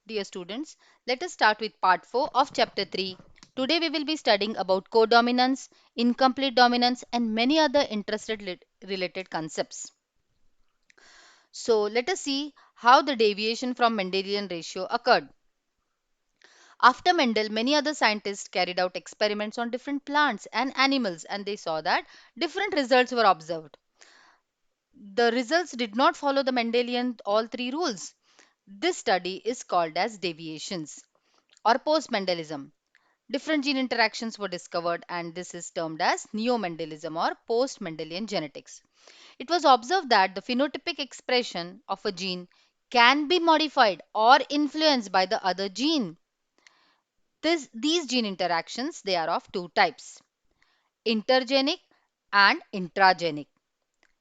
Dear students, let us start with part 4 of chapter 3. Today we will be studying about codominance, incomplete dominance and many other interested related concepts. So let us see how the deviation from Mendelian ratio occurred. After Mendel, many other scientists carried out experiments on different plants and animals and they saw that different results were observed. The results did not follow the Mendelian all three rules. This study is called as deviations or post-Mendelism. Different gene interactions were discovered, and this is termed as neo-Mendelism or post-Mendelian genetics. It was observed that the phenotypic expression of a gene can be modified or influenced by the other gene. These gene interactions, they are of two types, intergenic and intragenic.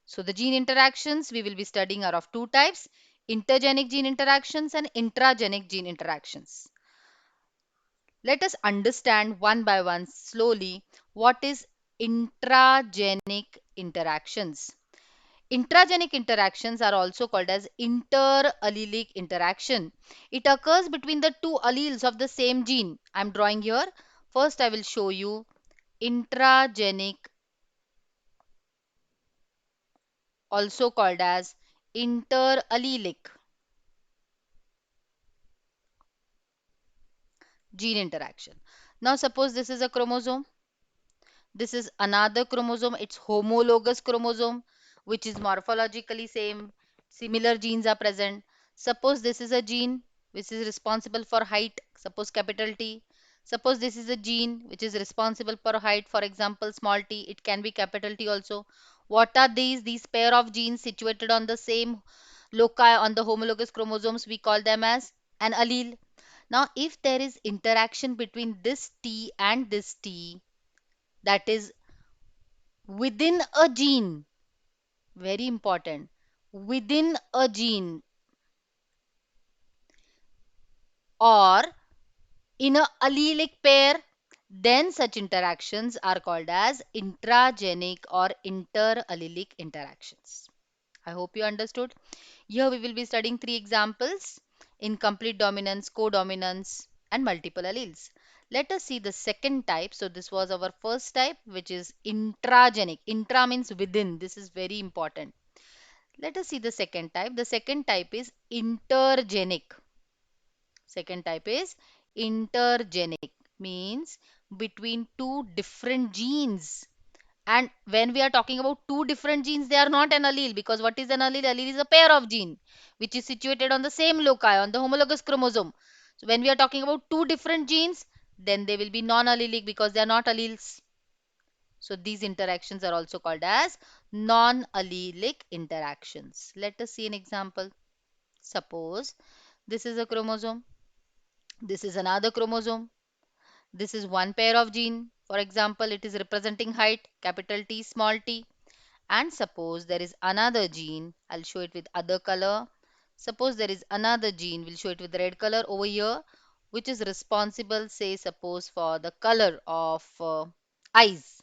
So the gene interactions we will be studying are of two types, intergenic gene interactions and intragenic gene interactions. Let us understand one by one slowly what is intragenic interactions. Intragenic interactions are also called as interallelic interaction. It occurs between the two alleles of the same gene. I am drawing here. First, I will show you intragenic, also called as interallelic gene interaction. Now, suppose this is a chromosome. This is another chromosome. It's homologous chromosome, which is morphologically same. Similar genes are present. Suppose this is a gene which is responsible for height. Suppose capital T. Suppose this is a gene which is responsible for height. For example, small t. It can be capital T also. What are these? These pair of genes situated on the same loci on the homologous chromosomes. We call them as an allele. Now, if there is interaction between this T and this T, that is within a gene, very important, within a gene or in a allelic pair, then such interactions are called as intragenic or interallelic interactions. I hope you understood. Here we will be studying three examples: incomplete dominance, codominance, and multiple alleles. Let us see the second type. So this was our first type, which is intragenic. Intra means within. This is very important. Let us see the second type. The second type is intergenic. Second type is intergenic, means between two different genes. And when we are talking about two different genes, they are not an allele, because what is an allele? Allele is a pair of gene which is situated on the same loci on the homologous chromosome. So when we are talking about two different genes, then they will be non-allelic because they are not alleles. So these interactions are also called as non-allelic interactions. Let us see an example. Suppose this is a chromosome, this is another chromosome, this is one pair of gene. For example, it is representing height, capital T, small t. And suppose there is another gene, I'll show it with other color. Suppose there is another gene, we'll show it with red color over here, which is responsible, say, suppose for the color of eyes.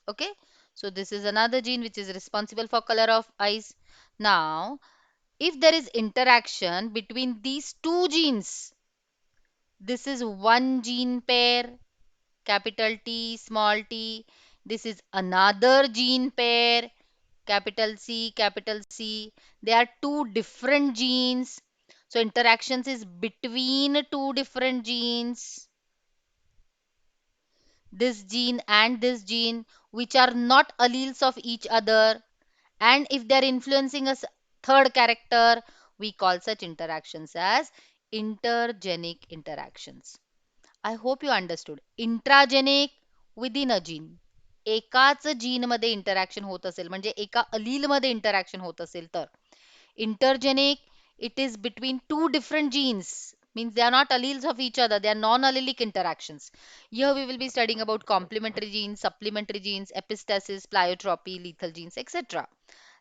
Okay, so this is another gene which is responsible for color of eyes. Now, if there is interaction between these two genes, this is one gene pair, capital T, small t. This is another gene pair, capital C, capital C. They are two different genes. So interactions is between two different genes, this gene and this gene, which are not alleles of each other. And if they are influencing a third character, we call such interactions as intergenic interactions. I hope you understood. Intragenic within a gene, एकाच gene मध्ये interaction होत असेल म्हणजे एका अलील मध्ये interaction होत असेल तर intergenic, it is between two different genes, means they are not alleles of each other, they are non-allelic interactions. Here we will be studying about complementary genes, supplementary genes, epistasis, pleiotropy, lethal genes, etc.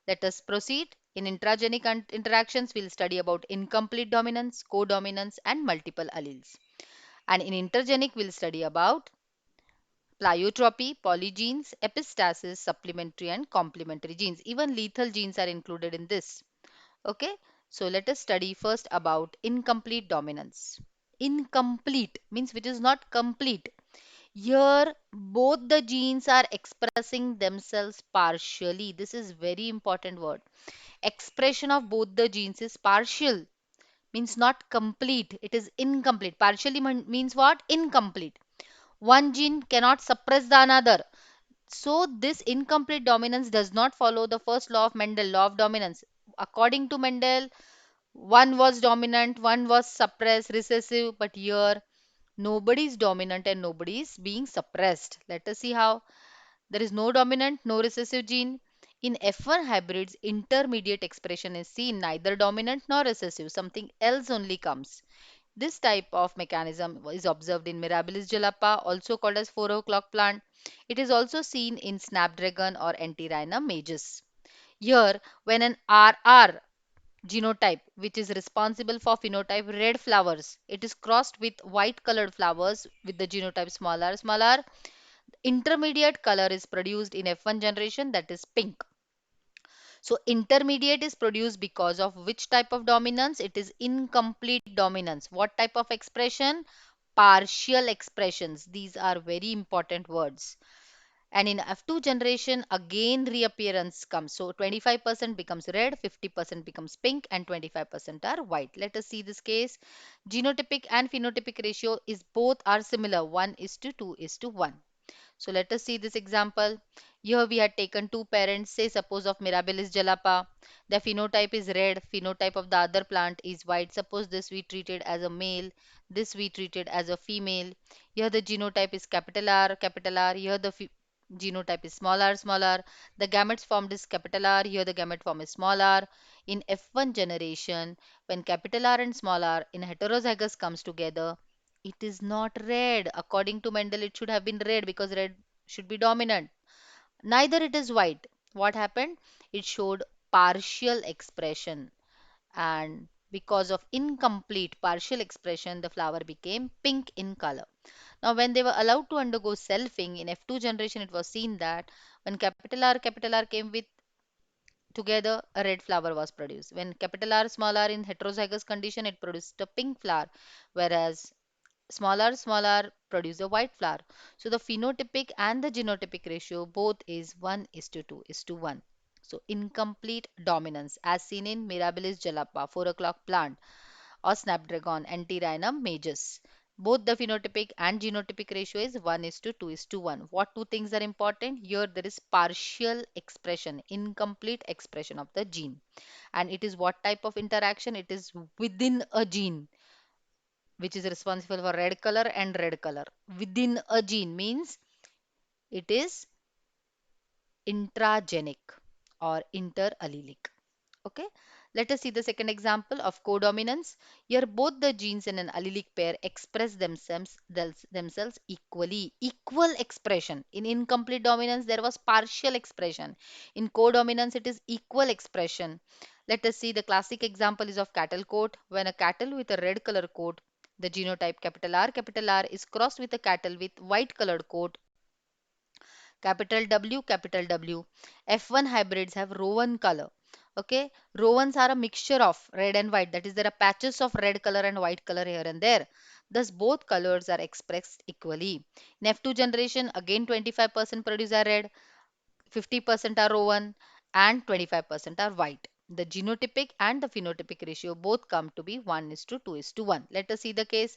Let us proceed. In intragenic interactions, we'll study about incomplete dominance, codominance, and multiple alleles. And in intergenic, we'll study about pleiotropy, polygenes, epistasis, supplementary and complementary genes. Even lethal genes are included in this. Okay. So let us study first about incomplete dominance. Incomplete means which is not complete. Here, both the genes are expressing themselves partially. This is very important word. Expression of both the genes is partial, means not complete. It is incomplete. Partially means what? Incomplete. One gene cannot suppress the another. So this incomplete dominance does not follow the first law of Mendel, law of dominance. According to Mendel, one was dominant, one was suppressed, recessive, but here nobody is dominant and nobody is being suppressed. Let us see how. There is no dominant, no recessive gene. In F1 hybrids, intermediate expression is seen, neither dominant nor recessive. Something else only comes. This type of mechanism is observed in Mirabilis jalapa, also called as 4 o'clock plant. It is also seen in Snapdragon or Antirrhinum majus. Here, when an RR genotype, which is responsible for phenotype red flowers, it is crossed with white colored flowers with the genotype smaller, intermediate color is produced in F1 generation, that is pink. So intermediate is produced because of which type of dominance? It is incomplete dominance. What type of expression? Partial expressions. These are very important words. And in F2 generation, again reappearance comes. So 25% becomes red, 50% becomes pink, and 25% are white. Let us see this case. Genotypic and phenotypic ratio is both are similar. 1 is to 2 is to 1. So let us see this example. Here we had taken two parents, say suppose of Mirabilis jalapa. The phenotype is red, phenotype of the other plant is white. Suppose this we treated as a male, this we treated as a female. Here the genotype is capital R, capital R. Here the genotype is small r. The gametes formed is capital R. Here the gamete form is small r. In F1 generation, when capital R and small r in heterozygous comes together, it is not red. According to Mendel, it should have been red because red should be dominant. Neither it is white. What happened? It showed partial expression, and because of incomplete partial expression, the flower became pink in color. Now, when they were allowed to undergo selfing in F2 generation, it was seen that when capital R came with together, a red flower was produced. When capital R, small r in heterozygous condition, it produced a pink flower, whereas smaller produce a white flower. So the phenotypic and the genotypic ratio both is 1 is to 2 is to 1. So incomplete dominance as seen in Mirabilis jalapa 4 o'clock plant or Snapdragon Antirrhinum majus. Both the phenotypic and genotypic ratio is 1 is to 2 is to 1. What two things are important? Here there is partial expression, incomplete expression of the gene. And it is what type of interaction? It is within a gene which is responsible for red color and red color. Within a gene means it is intragenic or interallelic. Okay. Let us see the second example of codominance. Here both the genes in an allelic pair express themselves equally. Equal expression. In incomplete dominance there was partial expression. In codominance it is equal expression. Let us see the classic example is of cattle coat. When a cattle with a red color coat, the genotype capital R is crossed with a cattle with white colored coat, capital W. F1 hybrids have rowan color. Okay, rowans are a mixture of red and white. That is, there are patches of red color and white color here and there. Thus, both colors are expressed equally. In F2 generation, again 25% produce are red, 50% are rowan, and 25% are white. The genotypic and the phenotypic ratio both come to be 1 is to 2 is to 1. Let us see the case.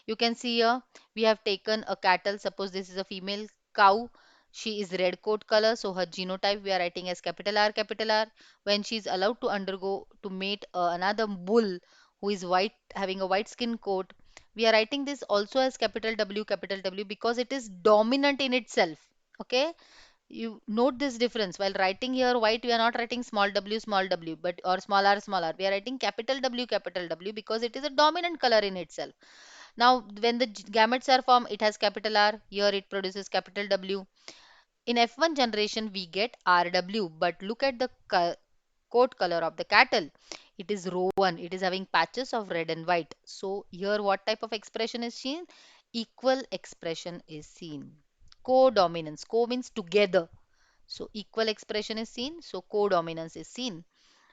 You can see here we have taken a cattle. Suppose this is a female cow. She is red coat color, so her genotype we are writing as capital R, capital R. When she is allowed to undergo to mate another bull who is white, having a white skin coat, we are writing this also as capital W because it is dominant in itself. Okay, you note this difference. While writing here white, we are not writing small w, but or small r. We are writing capital W because it is a dominant color in itself. Now, when the gametes are formed, it has capital R. Here it produces capital W. In F1 generation, we get RW. But look at the coat color of the cattle. It is rowan. It is having patches of red and white. So here, what type of expression is seen? Equal expression is seen. Co-dominance. Co means together. So equal expression is seen. So co-dominance is seen.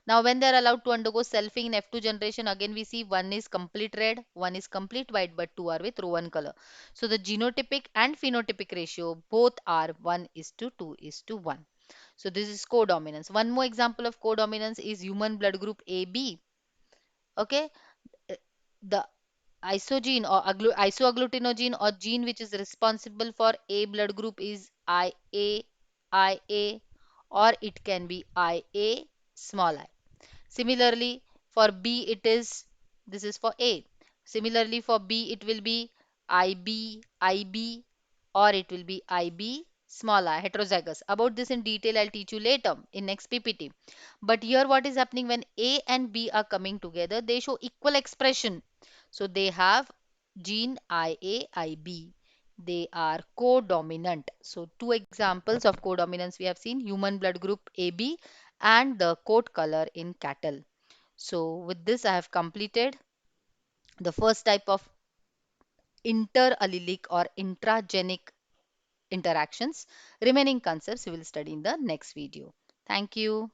Now, when they are allowed to undergo selfing in F2 generation, again we see one is complete red, one is complete white, but two are with rowan color. So the genotypic and phenotypic ratio both are 1 is to 2 is to 1. So this is codominance. One more example of codominance is human blood group AB. Okay, uh, the isogene or isoagglutinogen or gene which is responsible for A blood group is IA, or it can be IA small I. Similarly, for B it is, this is for A. Similarly, for B it will be IB, or it will be IB small I, heterozygous. About this in detail I'll teach you later in next PPT. But here what is happening, when A and B are coming together, they show equal expression. So they have gene IAIB. They are codominant. So two examples of codominance we have seen: human blood group AB and the coat color in cattle. So with this I have completed the first type of interallelic or intragenic interactions. Remaining concepts we will study in the next video. Thank you.